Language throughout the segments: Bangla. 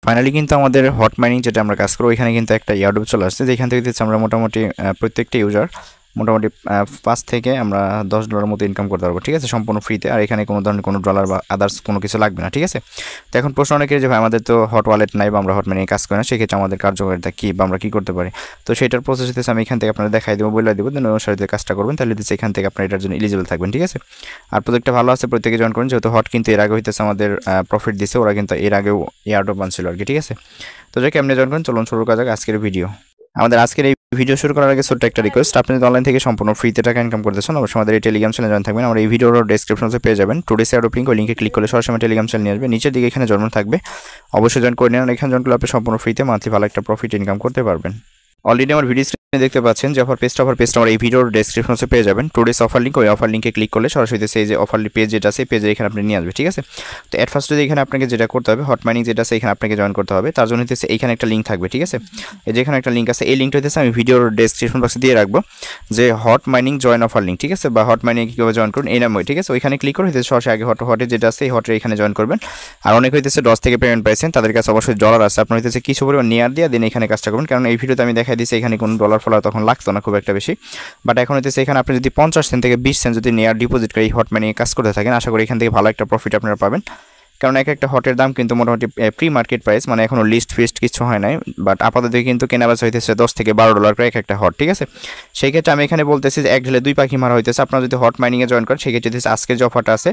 ফাইনালি কিন্তু আমাদের হট মাইনিং যেটা আমরা কাজ করবো এখানে কিন্তু একটা এয়ারড্রপ চলে আসছে, যেখান থেকে দিচ্ছে আমরা মোটামুটি প্রত্যেকটা ইউজার মোটামুটি 5 থেকে আমরা $10 মতো ইনকাম করতে পারবো, ঠিক আছে, সম্পূর্ণ ফ্রিতে। আর এখানে কোনো ধরনের কোনো ডলার বা আদার্স কোনো কিছু লাগবে না, ঠিক আছে। তো এখন প্রশ্ন অনেকের যে ভাই আমাদের তো হট ওয়ালেট নাই বা আমরা হট মাইনিং কাজ করি না, সেক্ষেত্রে আমাদের কার্যকারিতা কী বা আমরা কী করতে পারি। তো সেটার প্রসেস হচ্ছে আমি এখান থেকে আপনারা দেখাই দেবো, বলে দেবো, দেন অনুসারে কাজটা করবেন, তাহলে দিচ্ছে এখান থেকে আপনার এটার জন্য এলিজিবল থাকবেন, ঠিক আছে। আর প্রত্যেকটা ভালো আছে, প্রত্যেকে জয়েন করুন, যেহেতু হট কিন্তু এর আগে হইতেছে আমাদের প্রফিট দিচ্ছে, ওরা কিন্তু এর আগেও এয়ারড্রপ আনছিল আর কি, ঠিক আছে। তো যাকে এমনি জয়েন করুন, চলুন শুরু করা যাক আজকের ভিডিও। আমাদের আজকের এই ভিডিও শুরু করার আগে ছোট্ট একটা রিকোয়েস্ট, আপনি যদি অনলাইন থেকে সম্পূর্ণ ফ্রিতে টাকা ইনকাম করতেছেন, অবশ্যই আমাদের এই টেলিগ্রাম চ্যানেলে জয়েন থাকবেন। আমরা এই ভিডিওর ডেসক্রিপশনে পেয়ে যাবেন টুডেস এয়ারড্রপ লিঙ্ক, ওই লিঙ্কে ক্লিক করলে সরাসরি টেলিগ্রাম চ্যানেল নিয়ে আসবে, নিচের দিকে এখানে জয়েন থাকবে, অবশ্যই জয়েন করে নিন। এখানে জয়েন করলে আপনি সম্পূর্ণ ফ্রিতে মান্থলি ভালো একটা প্রফিট ইনকাম করতে পারবেন। অলরেডি আমার ভিডিও স্ক্রিনে দেখতে পাচ্ছেন যে অফার পেজটা আমার এই ভিডিওর ডেসক্রিপশনে পেয়ে যাবেন টুডেস অফার লিঙ্ক, ওই অফার লিঙ্কে ক্লিক করলে সরাসরি সেই যে অফার পেজ যেটা আছে পেজে এখানে আপনি নিয়ে আসবে, ঠিক আছে। তো এট ফার্স্টে এখানে আপনাকে যেটা করতে হবে, হট মাইনিং যেটা আছে এখানে আপনাকে জয়েন করতে হবে, তার জন্য হচ্ছে এইখানে একটা লিঙ্ক থাকবে, ঠিক আছে। এই যে এখানে একটা লিঙ্ক আছে, এই লিঙ্কটা হচ্ছে আমি ভিডিওর ডেসক্রিপশন বক্সে দিয়ে রাখবো, যে hot mining join offer link, ঠিক আছে, বা হট মাইনিং কীভাবে জয়েন করুন এই নামে, ঠিক আছে। ওইখানে ক্লিক করে হইতেছে সরাসরি আগে হটে যেটা আছে এই হটে এখানে জয়েন করবেন। আর অনেক হইতেছে ডস থেকে পেমেন্ট পাইছেন, তাদের কাছে অবশ্যই ডলার আছে, আপনার হইতেছে কিছু পরিমাণ নেয়ার দিয়ে দিন এখানে কাজটা করবেন, কারণ এই ভিডিওতে আমি দেখাই দিচ্ছি এখানে কোনো ডলার ফলার তখন লাগতো না খুব একটা বেশি, বাট এখন হইতেছে এখানে আপনি যদি 50 সেন্ট থেকে 20 সেন্ট যদি নেয়ার ডিপোজিট করে এই হট মাইনিং কাজ করতে থাকেন, আশা করি এখান থেকে ভালো একটা প্রফিট আপনারা পাবেন। কারণ একটা হটের দাম কিন্তু মোটামুটি প্রি মার্কেট প্রাইস, মানে এখনও লিস্ট ফিস্ট কিছু হয় নাই, বাট আপাতত কিন্তু কেনাবেচা হইতেছে $10 থেকে $12 করে একটা হট, ঠিক আছে। সেই ক্ষেত্রে আমি এখানে বলতেছি যে এক ঢেলে দুই পাখি মারা হইতেছে, আপনারা যদি হট মাইনিংয়ে জয়েন করেন সেক্ষেত্রে আজকের যে অফারটা আছে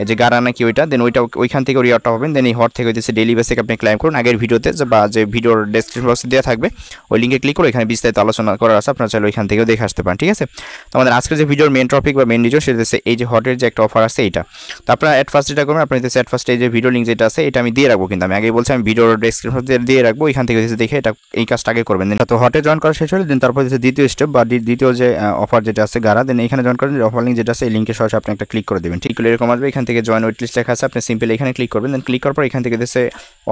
এই যে গাড়া নাকি ওইটা, দেন ওইখান থেকে রিওয়ার্ডটা পাবেন, দেন এই হট থেকে হইতেছে ডেইলি বেসিক আপনি ক্লাইম করুন। আগের ভিডিওতে বা যে ভিডিওর ডেসক্রিপশন বক্সে দেওয়া থাকবে ওই লিঙ্কে ক্লিক করে এখানে বিস্তারিত আলোচনা করার আছে, আপনারা চাইলে ওইখান থেকেও দেখে আসতে পারেন, ঠিক আছে। তো আমাদের আজকের যে ভিডিওর মেন টপিক বা মেন ভিডিও সেটা হচ্ছে এই যে হটের যে একটা অফার আছে এইটা। তো আপনারা এট ফার্স্ট যেটা করবেন, আপনি হচ্ছে এট ফার্স্ট এই যে ভিডিও লিঙ্ক যেটা আছে এটা আমি দিয়ে রাখবো, কিন্তু আমি আগেই বলছি আমি ভিডিওর ডেসক্রিপশন দিয়ে রাখবো, এখান থেকে দেখে এটা এই কাজটা আগে করবেন। দেন তো হটে জয়েন করা শেষ হলে দেন তারপর হচ্ছে দ্বিতীয় স্টেপ বা দ্বিতীয় যে অফার যেটা আছে গাড়া, দেন এখানে জয়েন করেন, অফার লিঙ্ক যেটা আছে এই লিঙ্কে সরাসরি আপনি একটা ক্লিক করে দেবেন, ঠিক করে এরকম আসবে, এখান থেকে জয়েন ওয়েট লিস্ট লেখা আছে, আপনি সিম্পলি এখানে ক্লিক করবেন, দেন ক্লিক করার পর এখান থেকে দিচ্ছে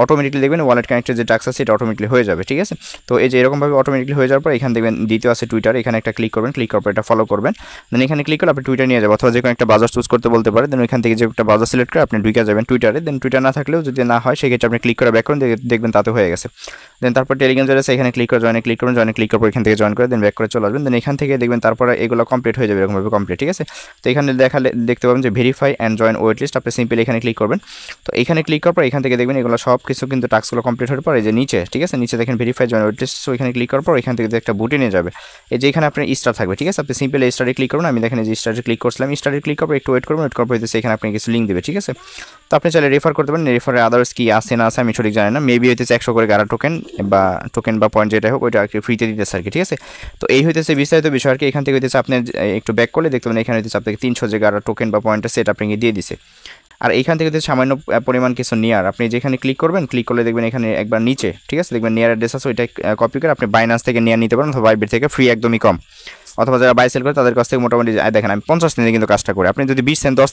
অটোমেটিকলি দেখবেন ওয়ালেট কানেক্টেড যে টাস্ক আছে এটা অটোমেটিকলি হয়ে যাবে, ঠিক আছে। তো এই যে এরকমভাবে অটোমেটিকলি হয়ে যাওয়ার পর এখানে দেখবেন দ্বিতীয় আছে টুইটার, এখানে একটা ক্লিক করবেন, ক্লিক করার পর এটা ফলো করবেন, দেন এখানে ক্লিক করলে আপনি টুইটার নিয়ে যাবেন, অথবা যে কোনো একটা বাজার চুজ করতে বলতে পারে, দেন ওইখান থেকে যে একটা বাজার সিলেক্ট করে আপনি ঢুকে যাবেন টুইটারে, দেন টুইটার না থাকলেও যদি না হয় সেক্ষেত্রে আপনি ক্লিক করে ব্যাক করুন, দেখবেন তাতে হয়ে গেছে। দেন তারপর টেলিগ্রাম যেটা আছে এখানে ক্লিক করে জয়েনে ক্লিক করবেন, জয়েনে ক্লিক করার পর এখান থেকে জয়েন করে দেন ব্যাক করে চলে আসবেন, দেন এখান থেকে দেখবেন তারপরে এগুলো কমপ্লিট হয়ে যাবে এরকমভাবে কমপ্লিট, ঠিক আছে। তো এখানে দেখতে পাবেন যে verify and join wait list, আপনি সিম্পলি এখানে ক্লিক করবেন। তো এখানে ক্লিক করার পর এখান থেকে দেখবেন এগুলো সব কিছু কিন্তু টাস্কগুলো কমপ্লিট হওয়ার পর এই যে নিচে, ঠিক আছে, নিচে দেখেন verify join wait list, so এখানে ক্লিক করার পর এখান থেকে একটা বুটে নিয়ে যাবে, এই যে এখানে আপনার স্টার থাকবে, ঠিক আছে। আপনি সিম্পলি স্টারে ক্লিক করুন, আমি দেখেন এই যে স্টারে ক্লিক করছিলাম, স্টারে ক্লিক করবো, একটু ওয়েট করবেন, ওয়েট করার পর এখানে আপনি কিছু লিঙ্ক দেবে, ঠিক আছে। তো আপনি চাইলে রেফার করতে পারেন, রেফারে আদার্স কি আছে না আছে আমি সঠিক জানি না, মেবি হইতেছে 100 করে গাড়া টোকেন বা পয়েন্ট যেটা হোক ওইটা আর কি ফ্রিতে দিতেছে আর কি, ঠিক আছে। তো এই হইতেছে বিস্তারিত বিষয় আর কি। এখান থেকে হইতেছে আপনি একটু ব্যাক করলে দেখতে পাবেন এখানে হইতেছে আপনাকে 300 যে গাড়া টোকেন বা পয়েন্ট আছে এটা আপনাকে দিয়ে দিছে। আর এখান থেকে সামান্য পরিমাণ কিছু নিয়ার আপনি যেখানে ক্লিক করবেন, ক্লিক করলে দেখবেন এখানে একবার নিচে, ঠিক আছে, দেখবেন নিয়ার অ্যাড্রেস আছে, ওইটা কপি করে আপনি বাইনান্স থেকে নিয়ে নিতে পারেন, অথবা বাইবিট থেকে ফ্রি একদমই কম, অথবা যারা বাই সেল করে তাদের কাছ থেকে মোটামুটি দেখেন আমি 50 সেন্টে কিন্তু কাজটা করি, আপনি যদি 20 সেন্ট 10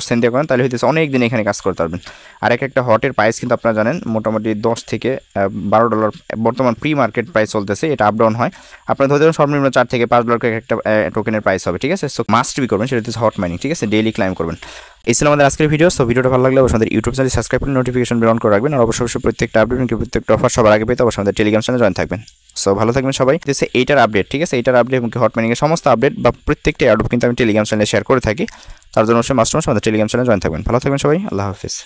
সেন্ট দিয়ে করেন তাহলে হইতেছে অনেক দিন এখানে কাজ করতে পারবেন। আর একটা হটের প্রাইস কিন্তু আপনারা জানেন মোটামুটি $10 থেকে $12 বর্তমান প্রি মার্কেট প্রাইস চলতেছে, এটা আপ ডাউন হয়, আপনার ধরে ধরুন সর্বনিম্ন $4 থেকে $5 একটা টোকেনের প্রাইস হবে, ঠিক আছে। সো মাস্ট বি করবেন, সেটা হচ্ছে হট মাইনিং, ঠিক আছে, ডেইলি ক্লাইম করবেন। এই ছিল আমাদের আজকের ভিডিও। সো ভিডিওটা ভালো লাগলে অবশ্যই আমাদের ইউটিউব চ্যানেল সাবস্ক্রাইব করে নোটিফিকেশন বেল অন করে রাখবেন, আর অবশ্যই প্রত্যেকটা আপডেট প্রত্যেকটা অফার সবার আগে পেতে অবশ্যই আমাদের টেলিগ্রাম চ্যানেলে জয়েন থাকবেন। সো ভালো থাকবেন সবাই। এইটার আপডেট, ঠিক আছে, এইটার আপডেট এবং হট মাইনিংয়ের সমস্ত আপডেট বা প্রত্যেকটা অ্যাডপ কিন্তু আমি টেলিগ্রাম চ্যানেলে শেয়ার করে থাকি, তার জন্য অবশ্যই মাস্ট আমাদের টেলিগ্রাম চ্যানেলে জয়েন থাকবেন। ভালো থাকবেন সবাই, আল্লাহ হাফিজ।